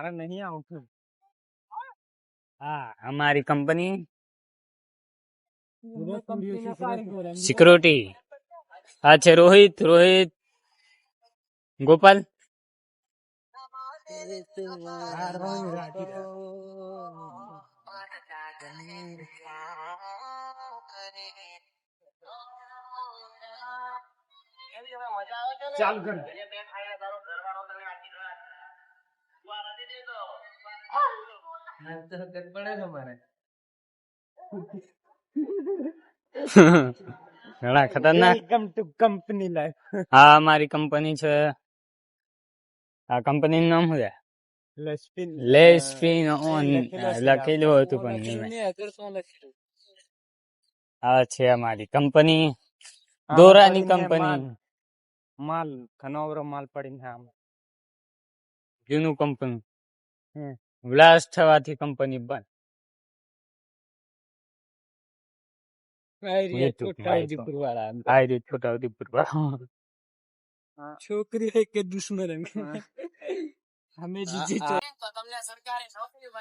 મારે નહીં આવતું. હા, हमारी कंपनी सिक्योरिटी. अच्छा, रोहित गोपाल. ચાલ કર. ઘણા ખતરનાક. Welcome to company life. હા, અમારી કંપની છે. આ કંપનીનું નામ શું છે? લેસ્પિન ઓન લખેલું હતું પણ આ છે અમારી કંપની, દોરાની કંપની. માલ ઘણો માલ પડીને આમ જૂનું કંપની બ્લાસ્ટ થવાથી કંપની બંધ. છોટાઉદેપુર વાળા છોકરી હે કે દુશ્મન હમે જીજે તો તમને સરકારી નોકરી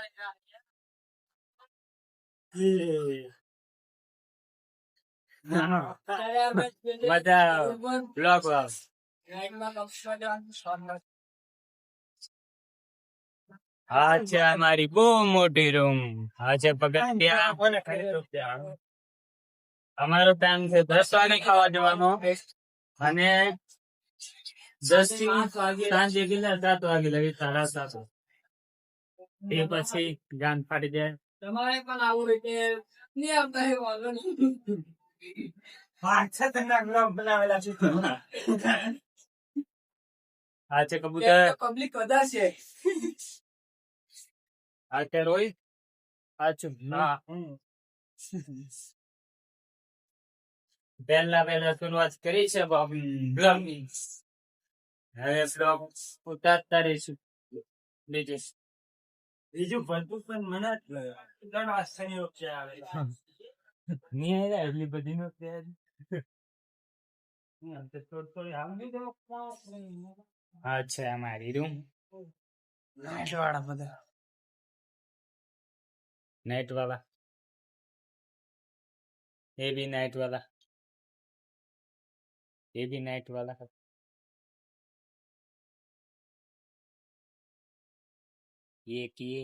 હા છે અમારી બહુ મોટી રૂમ. હા છે પગથિયા. અમારો ટાઈમ છે 10 વાગે ખાવા જવાનો અને 10 થી સાંજે 7 વાગે લગી 7:30. એ પછી ગાન ફાટી જાય. તમારે પણ આવું રીતે નહીં આવતા વાંધો નહીં. બનાવેલા છે. આ છે કબૂતર. પબ્લિક વધારે છે. આ છે રોહિત. આ છે પહેલા શરૂઆત કરી છે બ્લોગની. હવે બ્લોગ ઉતારતા રહીશું. બીજું ભરપૂર પણ મને જ 3 વાગ્યાની વચ્ચે આવે નહીં આવે એટલી બધી નો હા છે અમારી રૂમ. નાઈટ વાળા બધા नाइट वाला ये भी नाइट वाला ये भी नाइट वाला है. ये किए